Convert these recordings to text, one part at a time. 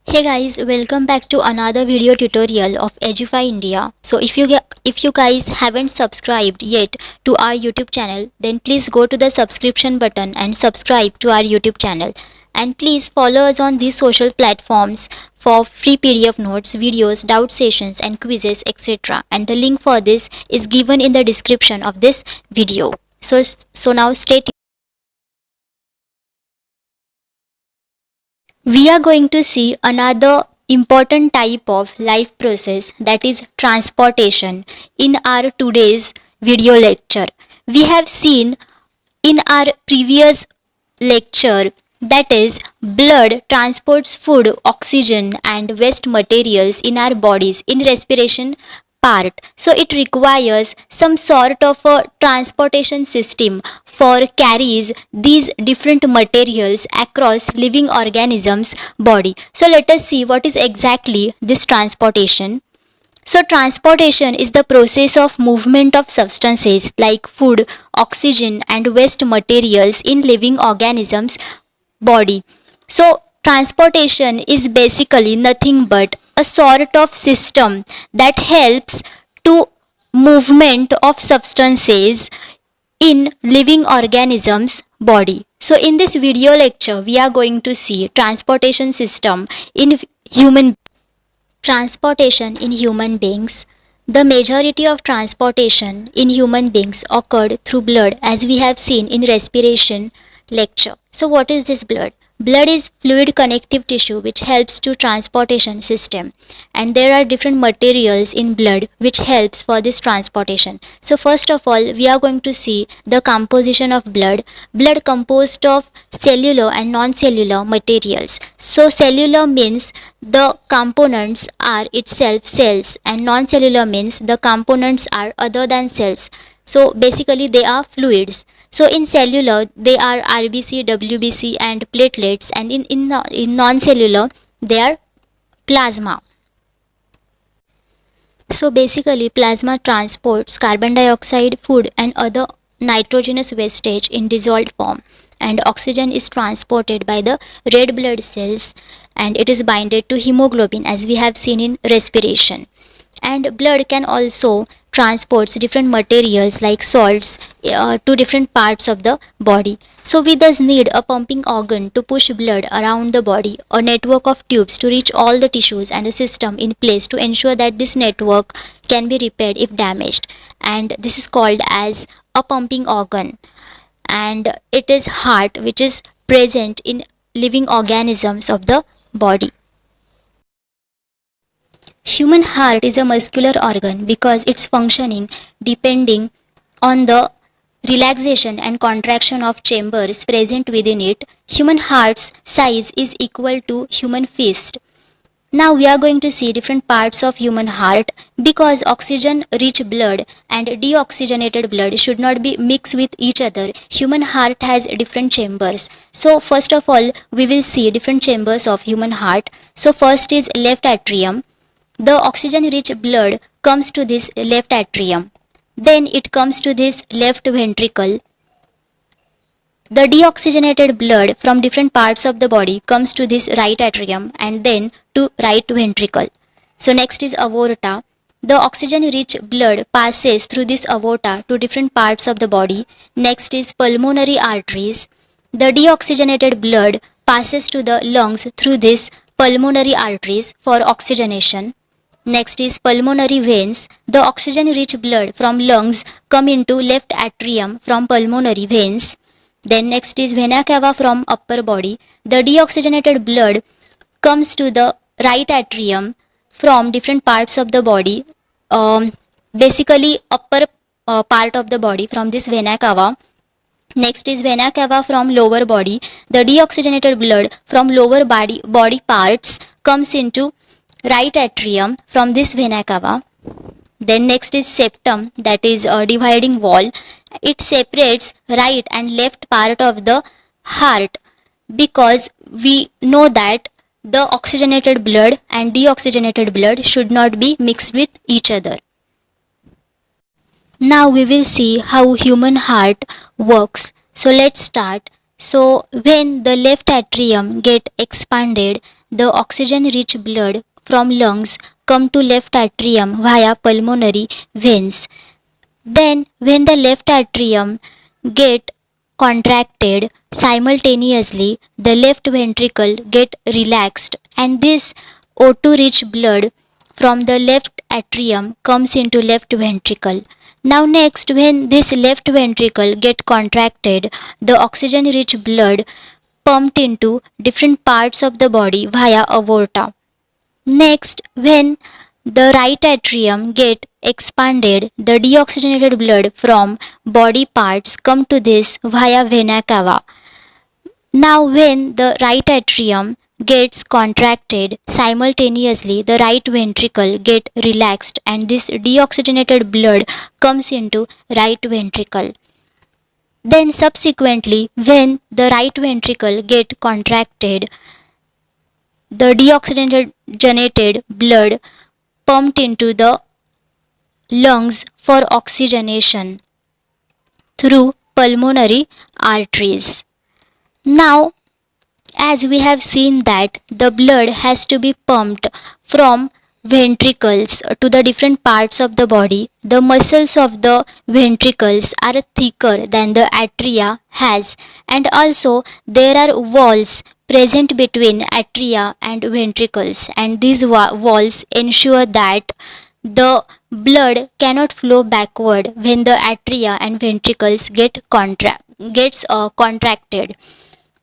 Hey guys, welcome back to another video tutorial of Edufy India. So if you guys haven't subscribed yet to our YouTube channel, then please go to the subscription button and subscribe to our YouTube channel. And please follow us on these social platforms for free PDF notes, videos, doubt sessions and quizzes, etc. And the link for this is given in the description of this video. So now stay tuned. We are going to see another important type of life process, that is transportation, in our today's video lecture. We have seen in our previous lecture, that is blood transports food, oxygen and waste materials in our bodies in respiration part. So it requires some sort of a transportation system for carries these different materials across living organisms body. So let us see what is exactly this transportation. So, transportation is the process of movement of substances like food, oxygen, and waste materials in living organisms' body. So, transportation is basically nothing but a sort of system that helps to movement of substances in living organisms' body. So, in this video lecture, we are going to see transportation system in human transportation in human beings. The majority of transportation in human beings occurred through blood, as we have seen in respiration lecture. So what is this blood? Blood is fluid connective tissue which helps to transportation system, and there are different materials in blood which helps for this transportation. So first of all, we are going to see the composition of blood. Blood composed of cellular and non-cellular materials. So cellular means the components are itself cells, and non-cellular means the components are other than cells. So basically they are fluids. So in cellular they are RBC, WBC and platelets, and in non-cellular they are plasma. So basically plasma transports carbon dioxide, food and other nitrogenous wastage in dissolved form, and oxygen is transported by the red blood cells and it is binded to hemoglobin, as we have seen in respiration. And blood can also transports different materials like salts to different parts of the body. So we thus need a pumping organ to push blood around the body, a network of tubes to reach all the tissues, and a system in place to ensure that this network can be repaired if damaged, and this is called as a pumping organ. And it is heart which is present in living organisms of the body. Human heart is a muscular organ because its functioning depending on the relaxation and contraction of chambers present within it. Human heart's size is equal to human fist. Now we are going to see different parts of human heart, because oxygen rich blood and deoxygenated blood should not be mixed with each other. Human heart has different chambers. So first of all we will see different chambers of human heart. So first is left atrium. The oxygen rich blood comes to this left atrium. Then it comes to this left ventricle. The deoxygenated blood from different parts of the body comes to this right atrium and then to right ventricle. So next is aorta. The oxygen rich blood passes through this aorta to different parts of the body. Next is pulmonary arteries. The deoxygenated blood passes to the lungs through this pulmonary arteries for oxygenation. Next is pulmonary veins. The oxygen rich blood from lungs come into left atrium from pulmonary veins. Then next is vena cava from upper body. The deoxygenated blood comes to the right atrium from different parts of the body. Basically upper part of the body from this vena cava. Next is vena cava from lower body. The deoxygenated blood from lower body parts comes into right atrium from this vena cava. Then next is septum, that is a dividing wall. It separates right and left part of the heart, because we know that the oxygenated blood and deoxygenated blood should not be mixed with each other. Now we will see how human heart works. So let's start. So when the left atrium get expanded, the oxygen-rich blood from lungs come to left atrium via pulmonary veins. Then when the left atrium get contracted simultaneously, the left ventricle get relaxed and this O2 rich blood from the left atrium comes into left ventricle. Now next, when this left ventricle get contracted, the oxygen rich blood pumped into different parts of the body via aorta. Next, when the right atrium get expanded, the deoxygenated blood from body parts come to this via vena cava. Now when the right atrium gets contracted simultaneously, the right ventricle get relaxed and this deoxygenated blood comes into right ventricle. Then subsequently, when the right ventricle get contracted, the deoxygenated blood pumped into the lungs for oxygenation through pulmonary arteries. Now, as we have seen that the blood has to be pumped from ventricles to the different parts of the body, the muscles of the ventricles are thicker than the atria has, and also there are walls present between atria and ventricles, and these walls ensure that the blood cannot flow backward when the atria and ventricles contracted.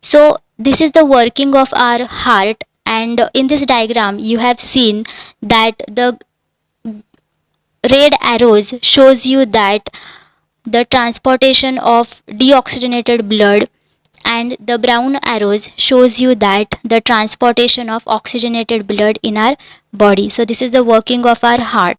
So this is the working of our heart, and in this diagram you have seen that the red arrows shows you that the transportation of deoxygenated blood, and the brown arrows shows you that the transportation of oxygenated blood in our body. So this is the working of our heart.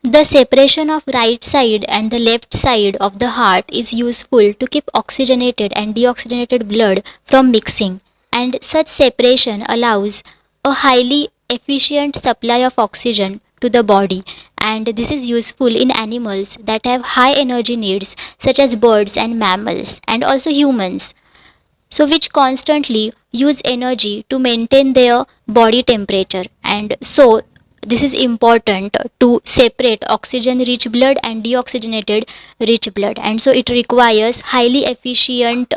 The separation of right side and the left side of the heart is useful to keep oxygenated and deoxygenated blood from mixing, and such separation allows a highly efficient supply of oxygen to the body, and this is useful in animals that have high energy needs such as birds and mammals and also humans, so which constantly use energy to maintain their body temperature. And so this is important to separate oxygen rich blood and deoxygenated rich blood, and so it requires highly efficient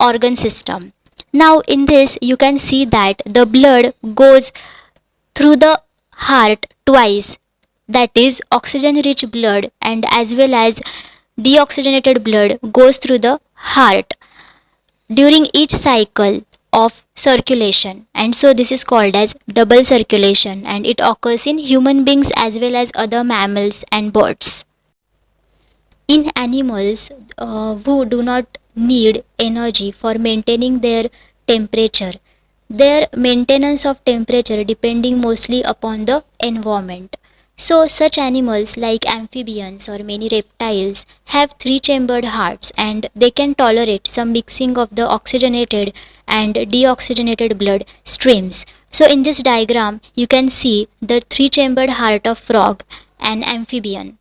organ system. Now in this you can see that the blood goes through the heart twice, that is oxygen rich blood and as well as deoxygenated blood goes through the heart during each cycle of circulation, and so this is called as double circulation, and it occurs in human beings as well as other mammals and birds. In animals who do not need energy for maintaining their temperature, their maintenance of temperature depending mostly upon the environment. So such animals like amphibians or many reptiles have three-chambered hearts, and they can tolerate some mixing of the oxygenated and deoxygenated blood streams. So in this diagram you can see the three-chambered heart of frog, an amphibian.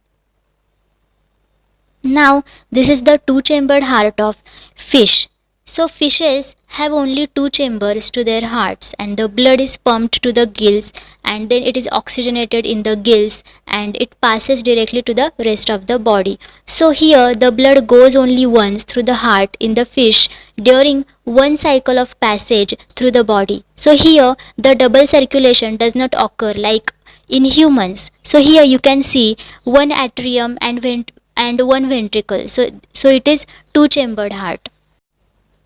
Now this is the two-chambered heart of fish. So fishes have only two chambers to their hearts, and the blood is pumped to the gills and then it is oxygenated in the gills and it passes directly to the rest of the body. So here the blood goes only once through the heart in the fish during one cycle of passage through the body. So here the double circulation does not occur like in humans. So here you can see one atrium and one ventricle. So it is two chambered heart.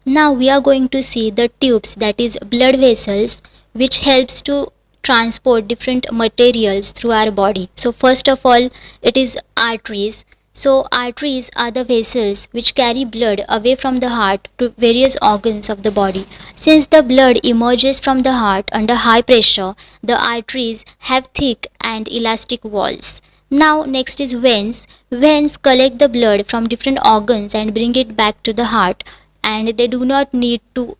Now we are going to see the tubes, that is blood vessels, which helps to transport different materials through our body. So first of all it is arteries. So arteries are the vessels which carry blood away from the heart to various organs of the body. Since the blood emerges from the heart under high pressure, the arteries have thick and elastic walls. Now next is veins. Veins collect the blood from different organs and bring it back to the heart, and they do not need to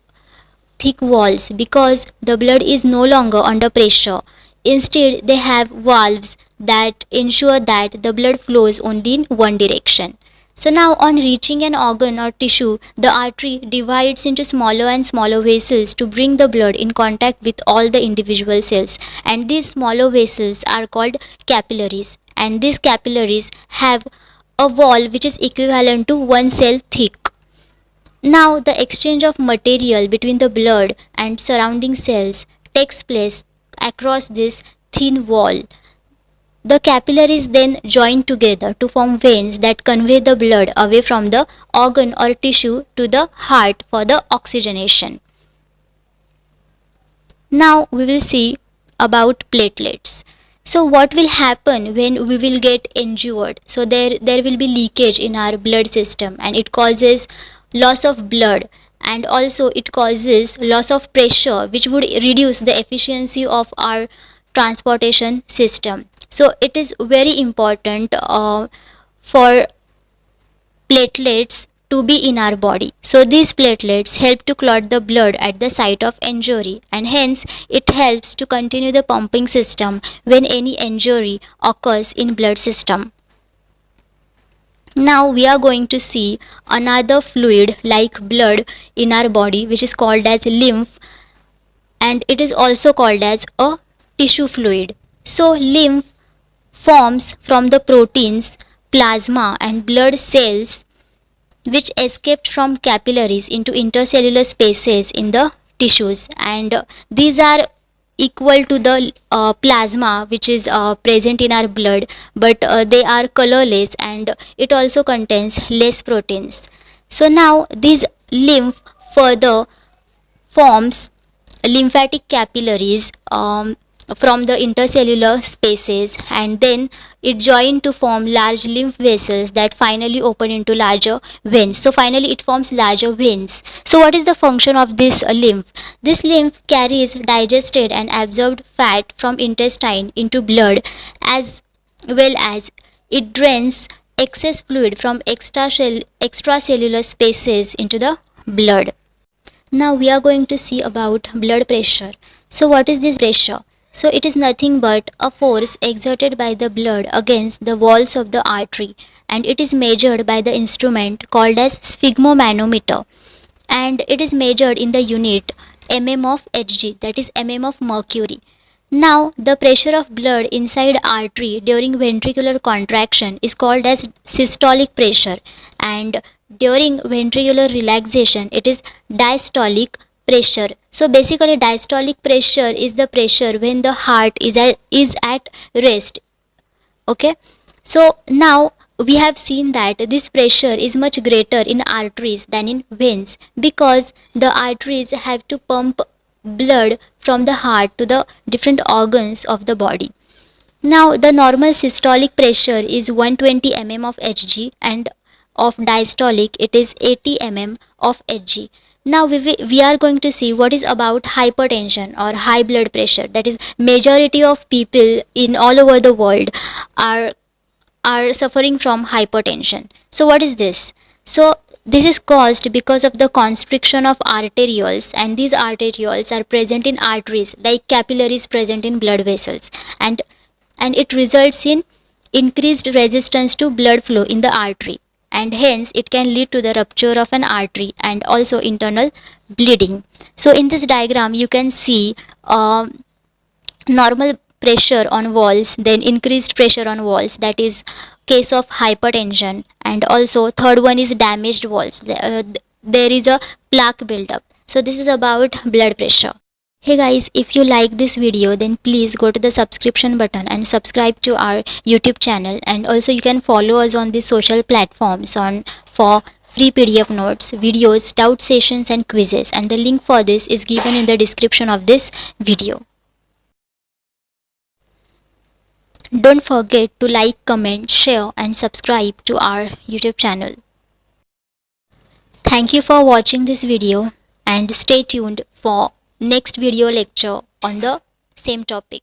thick walls because the blood is no longer under pressure. Instead they have valves that ensure that the blood flows only in one direction. So now on reaching an organ or tissue, the artery divides into smaller and smaller vessels to bring the blood in contact with all the individual cells. And these smaller vessels are called capillaries. And these capillaries have a wall which is equivalent to one cell thick. Now the exchange of material between the blood and surrounding cells takes place across this thin wall. The capillaries then join together to form veins that convey the blood away from the organ or tissue to the heart for the oxygenation. Now we will see about platelets. So what will happen when we will get injured? So there will be leakage in our blood system and it causes loss of blood, and also it causes loss of pressure which would reduce the efficiency of our transportation system. So it is very important for platelets to be in our body. So these platelets help to clot the blood at the site of injury, and hence it helps to continue the pumping system when any injury occurs in blood system. Now we are going to see another fluid like blood in our body which is called as lymph, and it is also called as a tissue fluid. So lymph forms from the proteins, plasma and blood cells which escaped from capillaries into intercellular spaces in the tissues, and these are equal to the plasma which is present in our blood, but they are colorless and it also contains less proteins. So now these lymph further forms lymphatic capillaries from the intercellular spaces, and then it join to form large lymph vessels that finally open into larger veins. So finally it forms larger veins. So what is the function of this lymph? This lymph carries digested and absorbed fat from intestine into blood, as well as it drains excess fluid from extracellular spaces into the blood. Now we are going to see about blood pressure. So what is this pressure? So it is nothing but a force exerted by the blood against the walls of the artery, and it is measured by the instrument called as sphygmomanometer, and it is measured in the unit mm of Hg, that is mm of mercury. Now the pressure of blood inside artery during ventricular contraction is called as systolic pressure, and during ventricular relaxation it is diastolic pressure. So basically diastolic pressure is the pressure when the heart is at rest. Okay, so now we have seen that this pressure is much greater in arteries than in veins, because the arteries have to pump blood from the heart to the different organs of the body. Now the normal systolic pressure is 120 mm of Hg, and of diastolic it is 80 mm of Hg. Now we are going to see what is about hypertension or high blood pressure. That is, majority of people in all over the world are suffering from hypertension. So what is this? So this is caused because of the constriction of arterioles, and these arterioles are present in arteries like capillaries present in blood vessels, and it results in increased resistance to blood flow in the artery, and hence it can lead to the rupture of an artery and also internal bleeding. So in this diagram you can see normal pressure on walls, then increased pressure on walls, that is case of hypertension, and also third one is damaged walls. There is a plaque buildup. So this is about blood pressure. Hey guys, if you like this video then please go to the subscription button and subscribe to our YouTube channel, and also you can follow us on the social platforms on for free PDF notes, videos, doubt sessions and quizzes, and the link for this is given in the description of this video. Don't forget to like, comment, share and subscribe to our YouTube channel. Thank you for watching this video, and stay tuned for next video lecture on the same topic.